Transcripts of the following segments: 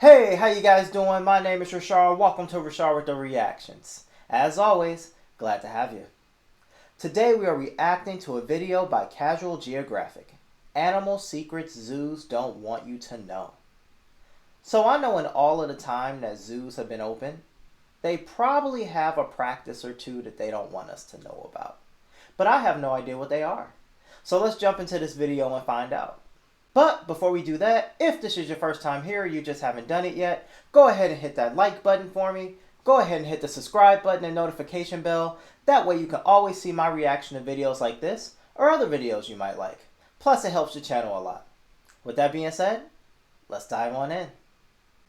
Hey, how you guys doing? My name is Richar. Welcome to Richar with the Reactions. As always, glad to have you. Today we are reacting to a video by Casual Geographic. Animal secrets zoos don't want you to know. So I know in all of the time that zoos have been open, they probably have a practice or two that they don't want us to know about. But I have no idea what they are. So let's jump into this video and find out. But before we do that, if this is your first time here, you just haven't done it yet, go ahead and hit that like button for me. Go ahead and hit the subscribe button and notification bell. That way you can always see my reaction to videos like this or other videos you might like. Plus it helps the channel a lot. With that being said, let's dive on in.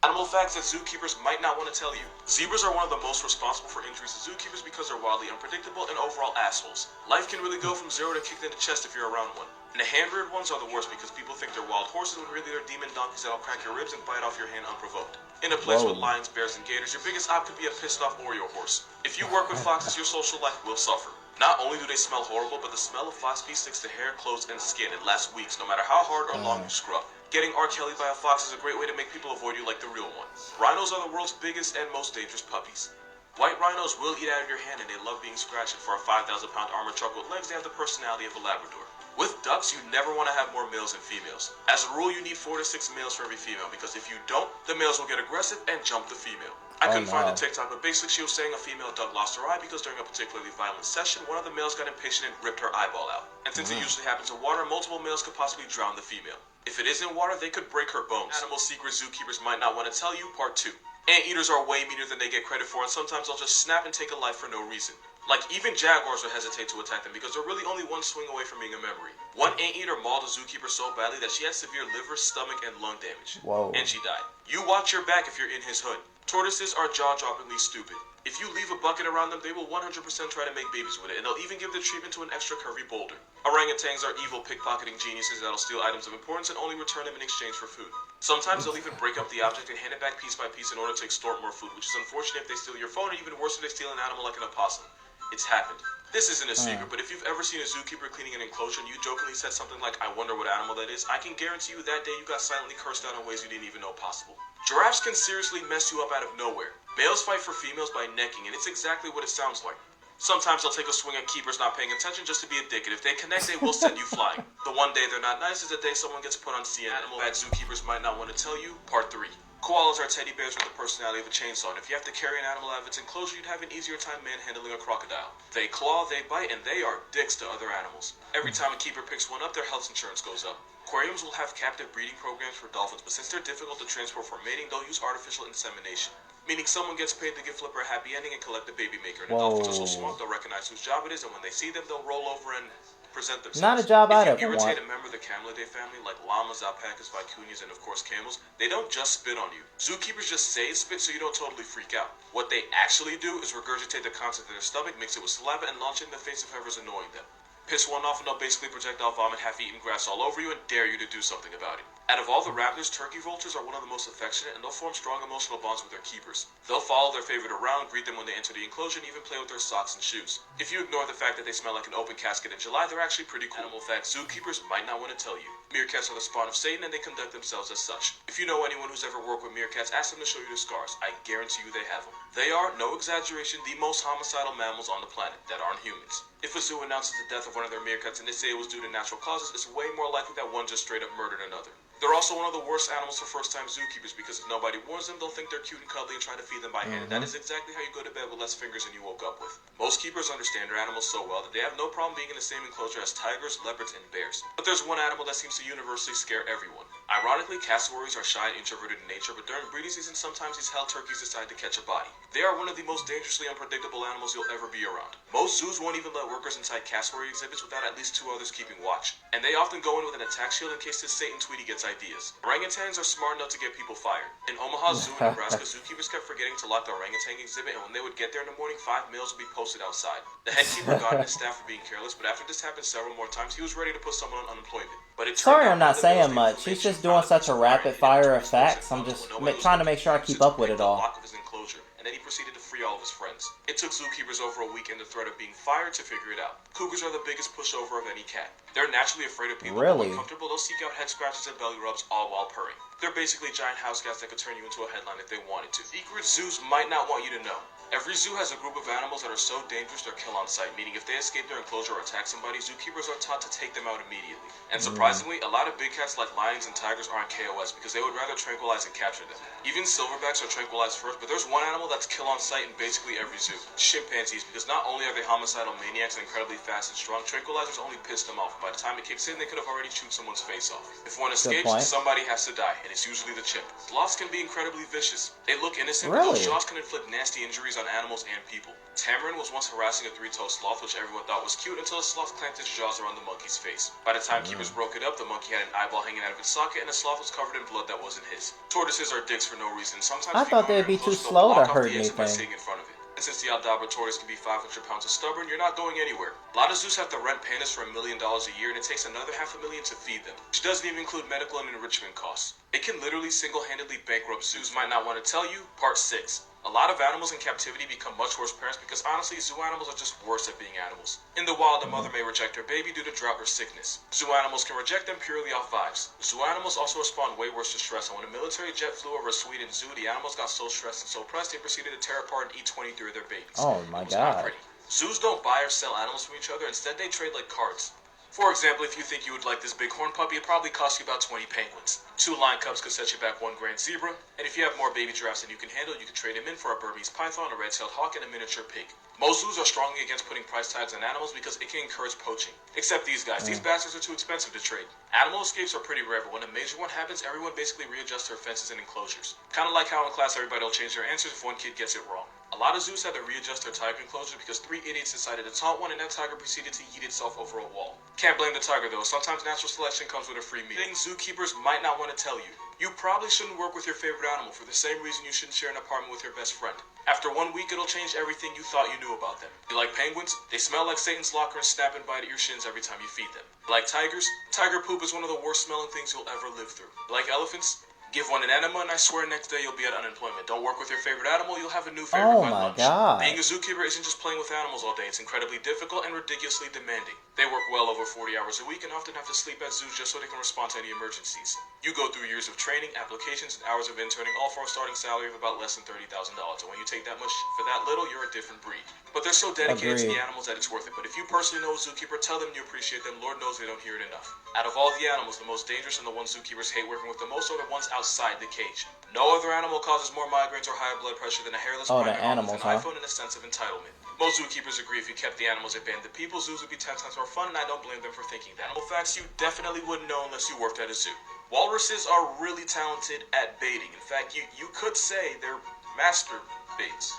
Animal facts that zookeepers might not want to tell you. Zebras are one of the most responsible for injuries to zookeepers because they're wildly unpredictable and overall assholes. Life can really go from zero to kicked in the chest if you're around one. And the hand-reared ones are the worst because people think they're wild horses when really they're demon donkeys that'll crack your ribs and bite off your hand unprovoked. In a place with lions, bears, and gators, your biggest op could be a pissed-off Oreo horse. If you work with foxes, your social life will suffer. Not only do they smell horrible, but the smell of fox pee sticks to hair, clothes, and skin. It lasts weeks, no matter how hard or long you scrub. Getting R. Kelly by a fox is a great way to make people avoid you like the real one. Rhinos are the world's biggest and most dangerous puppies. White rhinos will eat out of your hand and they love being scratched, and for a 5,000-pound armored truck with legs, they have the personality of a Labrador. With ducks, you never want to have more males than females. As a rule, you need 4 to 6 males for every female, because if you don't, the males will get aggressive and jump the female. I couldn't find the TikTok, but basically she was saying a female duck lost her eye because during a particularly violent session, one of the males got impatient and ripped her eyeball out. And since it usually happens in water, multiple males could possibly drown the female. If it is in water, they could break her bones. Animal secrets zookeepers might not want to tell you, part 2. Anteaters are way meaner than they get credit for, and sometimes they'll just snap and take a life for no reason. Like, even jaguars will hesitate to attack them because they're really only one swing away from being a memory. One anteater mauled a zookeeper so badly that she had severe liver, stomach, and lung damage. Whoa. And she died. You watch your back if you're in his hood. Tortoises are jaw-droppingly stupid. If you leave a bucket around them, they will 100% try to make babies with it, and they'll even give the treatment to an extra curvy boulder. Orangutans are evil pickpocketing geniuses that'll steal items of importance and only return them in exchange for food. Sometimes they'll even break up the object and hand it back piece by piece in order to extort more food, which is unfortunate if they steal your phone, or even worse if they steal an animal like an opossum. It's happened. This isn't a secret, but if you've ever seen a zookeeper cleaning an enclosure and you jokingly said something like, "I wonder what animal that is," I can guarantee you that day you got silently cursed out in ways you didn't even know possible. Giraffes can seriously mess you up out of nowhere. Males fight for females by necking, and it's exactly what it sounds like. Sometimes they'll take a swing at keepers not paying attention just to be a dick, and if they connect, they will send you flying. The one day they're not nice is the day someone gets put on CNN. Animal that zookeepers might not want to tell you, part 3. Koalas are teddy bears with the personality of a chainsaw, and if you have to carry an animal out of its enclosure, you'd have an easier time manhandling a crocodile. They claw, they bite, and they are dicks to other animals. Every time a keeper picks one up, their health insurance goes up. Aquariums will have captive breeding programs for dolphins, but since they're difficult to transport for mating, they'll use artificial insemination. Meaning someone gets paid to give Flipper a happy ending and collect the baby maker. And the dolphins are so smart, they'll recognize whose job it is, and when they see them, they'll roll over and present themselves. Not a job I'd ever want. If you irritate a member of the Camelidae family, like llamas, alpacas, vicuñas, and of course camels, they don't just spit on you. Zookeepers just say spit so you don't totally freak out. What they actually do is regurgitate the contents of their stomach, mix it with saliva, and launch it in the face of whoever's annoying them. Piss one off and they'll basically projectile vomit half-eaten grass all over you and dare you to do something about it. Out of all the raptors, turkey vultures are one of the most affectionate, and they'll form strong emotional bonds with their keepers. They'll follow their favorite around, greet them when they enter the enclosure, and even play with their socks and shoes. If you ignore the fact that they smell like an open casket in July, they're actually pretty cool. Animal facts zookeepers might not want to tell you. Meerkats are the spawn of Satan, and they conduct themselves as such. If you know anyone who's ever worked with meerkats, ask them to show you their scars. I guarantee you they have them. They are, no exaggeration, the most homicidal mammals on the planet that aren't humans. If a zoo announces the death of one of their meerkats and they say it was due to natural causes, it's way more likely that one just straight up murdered another. They're also one of the worst animals for first-time zookeepers because if nobody warns them, they'll think they're cute and cuddly and try to feed them by hand. And that is exactly how you go to bed with less fingers than you woke up with. Most keepers understand their animals so well that they have no problem being in the same enclosure as tigers, leopards, and bears. But there's one animal that seems to universally scare everyone. Ironically, cassowaries are shy and introverted in nature, but during breeding season, sometimes these hell turkeys decide to catch a body. They are one of the most dangerously unpredictable animals you'll ever be around. Most zoos won't even let workers inside cassowary exhibits without at least 2 others keeping watch. And they often go in with an attack shield in case this Satan Tweety gets ideas. Orangutans are smart enough to get people fired. In Omaha Zoo in Nebraska, zookeepers kept forgetting to lock the orangutan exhibit, and when they would get there in the morning, 5 males would be posted outside. The head keeper got on his staff for being careless, but after this happened several more times, he was ready to put someone on unemployment. But it Sorry I'm not saying much. He's just doing such a rapid fire of facts. I'm just trying to make sure I keep up with it all. And then he proceeded to free all of his friends. It took zookeepers over a week and the threat of being fired to figure it out. Cougars are the biggest pushover of any cat. They're naturally afraid of people. Really? When comfortable, they'll seek out head scratches and belly rubs all while purring. They're basically giant house cats that could turn you into a headline if they wanted to. Secret zoos might not want you to know. Every zoo has a group of animals that are so dangerous they're kill on sight, meaning if they escape their enclosure or attack somebody, zookeepers are taught to take them out immediately. And surprisingly, a lot of big cats like lions and tigers aren't KOS because they would rather tranquilize and capture them. Even silverbacks are tranquilized first, but there's one animal that's kill on sight in basically every zoo. Chimpanzees, because not only are they homicidal maniacs and incredibly fast and strong, tranquilizers only piss them off. By the time it kicks in, they could have already chewed someone's face off. If one escapes, somebody has to die, and it's usually the chimp. Sloths can be incredibly vicious. They look innocent, but those jaws can inflict nasty injuries on animals and people. Tamarin was once harassing a three-toed sloth, which everyone thought was cute, until the sloth clamped its jaws around the monkey's face. By the time keepers broke it up, the monkey had an eyeball hanging out of its socket, and the sloth was covered in blood that wasn't his. Tortoises are dicks for no reason. Sometimes I thought they'd be too slow to hurt anything. By sitting in front of it. And since the Aldabra tortoise can be 500 pounds of stubborn, you're not going anywhere. A lot of zoos have to rent pandas for $1 million a year, and it takes another $500,000 to feed them, which doesn't even include medical and enrichment costs. It can literally single-handedly bankrupt zoos. Might not want to tell you. Part 6. A lot of animals in captivity become much worse parents because honestly, zoo animals are just worse at being animals. In the wild, a mother may reject her baby due to drought or sickness. Zoo animals can reject them purely off vibes. Zoo animals also respond way worse to stress, and when a military jet flew over a Sweden zoo, the animals got so stressed and so pressed they proceeded to tear apart and eat 23 of their babies. Oh my God. Not pretty. Zoos don't buy or sell animals from each other, instead they trade like cards. For example, if you think you would like this bighorn puppy, it probably costs you about 20 penguins. 2 lion cubs could set you back 1 grand zebra, and if you have more baby giraffes than you can handle, you can trade him in for a Burmese python, a red-tailed hawk, and a miniature pig. Most zoos are strongly against putting price tags on animals because it can encourage poaching. Except these guys. These bastards are too expensive to trade. Animal escapes are pretty rare, but when a major one happens, everyone basically readjusts their fences and enclosures. Kind of like how in class everybody will change their answers if one kid gets it wrong. A lot of zoos had to readjust their tiger enclosure because 3 idiots decided to taunt one, and that tiger proceeded to yeet itself over a wall. Can't blame the tiger though. Sometimes natural selection comes with a free meal. Things zookeepers might not want to tell you. You probably shouldn't work with your favorite animal for the same reason you shouldn't share an apartment with your best friend. After 1 week, it'll change everything you thought you knew about them. You like penguins? They smell like Satan's locker and snap and bite at your shins every time you feed them. You like tigers? Tiger poop is one of the worst smelling things you'll ever live through. You like elephants? Give one an enema and I swear next day you'll be at unemployment. Don't work with your favorite animal, you'll have a new favorite by lunch. God. Being a zookeeper isn't just playing with animals all day, it's incredibly difficult and ridiculously demanding. They work well over 40 hours a week and often have to sleep at zoos just so they can respond to any emergencies. You go through years of training, applications, and hours of interning, all for a starting salary of about less than $30,000. And when you take that much for that little, you're a different breed. But they're so dedicated to the animals that it's worth it. But if you personally know a zookeeper, tell them you appreciate them. Lord knows they don't hear it enough. Out of all the animals, the most dangerous and the ones zookeepers hate working with the most are the ones outside the cage. No other animal causes more migraines or higher blood pressure than a hairless primate with an iPhone and a sense of entitlement. Most zookeepers agree if you kept the animals at bay and the people, zoos would be 10 times more fun, and I don't blame them for thinking that. Animal facts you definitely wouldn't know unless you worked at a zoo. Walruses are really talented at baiting. In fact, you could say they're master baits.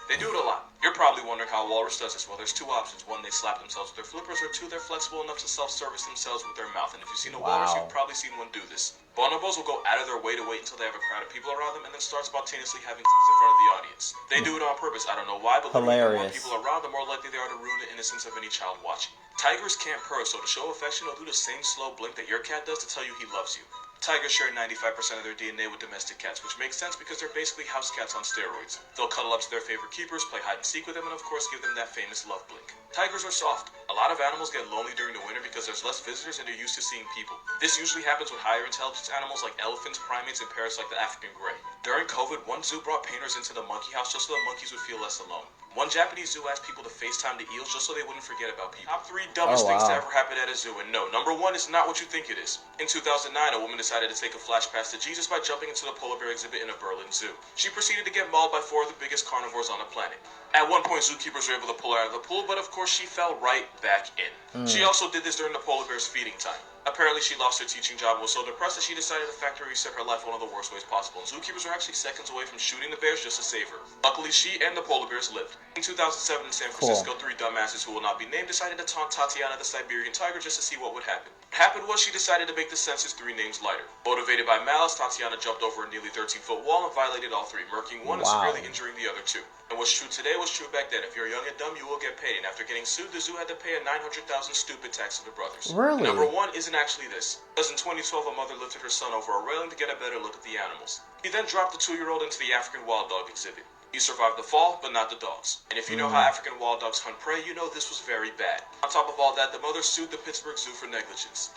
They do it a lot. You're probably wondering how a walrus does this. Well, there's 2 options. 1, they slap themselves with their flippers, or 2, they're flexible enough to self-service themselves with their mouth. And if you've seen a walrus, you've probably seen one do this. Bonobos will go out of their way to wait until they have a crowd of people around them and then start spontaneously having sex in front of the audience. They do it on purpose. I don't know why, but the more people around, the more likely they are to ruin the innocence of any child watching. Tigers can't purr, so to show affection, they'll do the same slow blink that your cat does to tell you he loves you. Tigers share 95% of their DNA with domestic cats, which makes sense because they're basically house cats on steroids. They'll cuddle up to their favorite keepers, play hide and seek with them, and of course give them that famous love blink. Tigers are soft. A lot of animals get lonely during the winter because there's less visitors and they're used to seeing people. This usually happens with higher intelligence animals like elephants, primates, and parrots like the African gray. During COVID, one zoo brought painters into the monkey house just so the monkeys would feel less alone. One Japanese zoo asked people to FaceTime the eels just so they wouldn't forget about people. Top 3 dumbest things to ever happen at a zoo, and no, number 1 is not what you think it is. In 2009, a woman decided to take a flash pass to Jesus by jumping into the polar bear exhibit in a Berlin zoo. She proceeded to get mauled by 4 of the biggest carnivores on the planet. At one point, zookeepers were able to pull her out of the pool, but of course she fell right back in. She also did this during the polar bear's feeding time. Apparently, she lost her teaching job and was so depressed that she decided to factory reset her life one of the worst ways possible. And zookeepers were actually seconds away from shooting the bears just to save her. Luckily, she and the polar bears lived. In 2007 in San Francisco, 3 dumbasses who will not be named decided to taunt Tatiana the Siberian tiger just to see what would happen. What happened was she decided to make the census 3 names lighter. Motivated by malice, Tatiana jumped over a nearly 13-foot wall and violated all 3, murking 1 and severely injuring the other 2. And what's true today was true back then. If you're young and dumb, you will get paid. And after getting sued, the zoo had to pay a $900,000 stupid tax to the brothers. Really? Number 1 isn't actually this. Because in 2012, a mother lifted her son over a railing to get a better look at the animals. He then dropped the 2-year-old into the African wild dog exhibit. He survived the fall, but not the dogs. And if you know how African wild dogs hunt prey, you know this was very bad. On top of all that, the mother sued the Pittsburgh Zoo for negligence.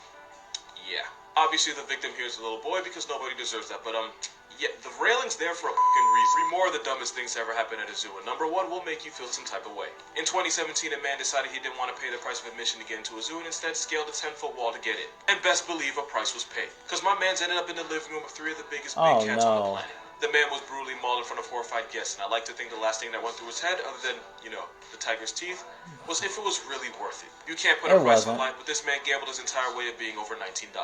Yeah. Obviously, the victim here is a little boy because nobody deserves that, but yeah, the railing's there for a fucking reason. Three more of the dumbest things to ever happen at a zoo, and number one will make you feel some type of way. In 2017, a man decided he didn't want to pay the price of admission to get into a zoo and instead scaled a 10-foot wall to get in. And best believe a price was paid, because my man's ended up in the living room of three of the biggest big Oh cats on the no. planet. The man was brutally mauled in front of horrified guests, and I like to think the last thing that went through his head, other than, the tiger's teeth, was if it was really worth it. You can't put a It price on wasn't. life, but this man gambled his entire way of being over $19.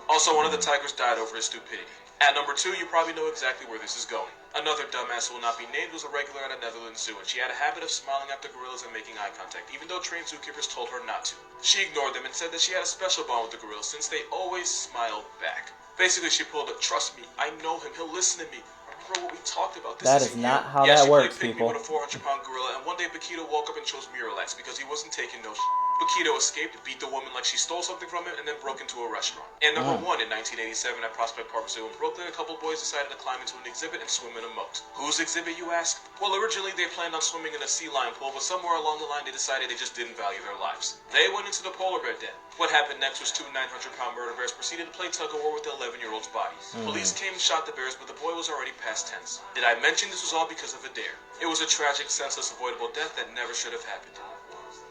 Also, one of the tigers died over his stupidity. At number 2, you probably know exactly where this is going. Another dumbass who will not be named was a regular at a Netherlands zoo, and she had a habit of smiling at the gorillas and making eye contact, even though trained zookeepers told her not to. She ignored them and said that she had a special bond with the gorillas since they always smiled back. Basically, she pulled a, "Trust me, I know him, he'll listen to me. Remember what we talked about, this That isn't is not you." how Yeah, that she works, played pygmy people. with a 400-pound gorilla, and one day Paquito woke up and chose Miralax because he wasn't taking no shit. Paquito escaped, beat the woman like she stole something from him, and then broke into a restaurant. And number 1, in 1987 at Prospect Park Zoo in Brooklyn, a couple boys decided to climb into an exhibit and swim in a moat. Whose exhibit, you ask? Well, originally they planned on swimming in a sea lion pool, but somewhere along the line they decided they just didn't value their lives. They went into the polar bear den. What happened next was 2 900-pound murder bears proceeded to play tug-of-war with the 11-year-old's bodies. Police came and shot the bears, but the boy was already past tense. Did I mention this was all because of a dare? It was a tragic, senseless, avoidable death that never should have happened.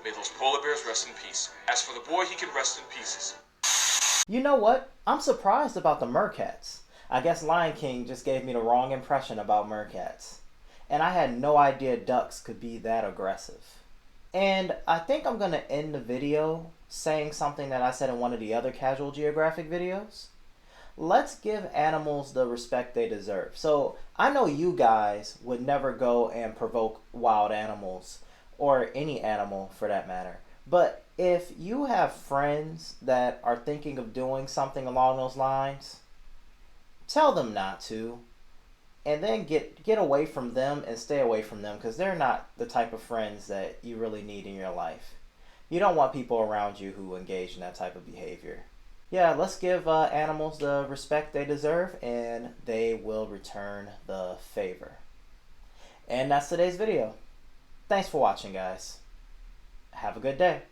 May those polar bears rest in peace. As for the boy, he can rest in pieces. You know what? I'm surprised about the meerkats. I guess Lion King just gave me the wrong impression about meerkats. And I had no idea ducks could be that aggressive. And I think I'm going to end the video saying something that I said in one of the other Casual Geographic videos. Let's give animals the respect they deserve. So I know you guys would never go and provoke wild animals, or any animal for that matter. But if you have friends that are thinking of doing something along those lines, tell them not to. And then get away from them and stay away from them, because they're not the type of friends that you really need in your life. You don't want people around you who engage in that type of behavior. Yeah, let's give animals the respect they deserve, and they will return the favor. And that's today's video. Thanks for watching, guys. Have a good day.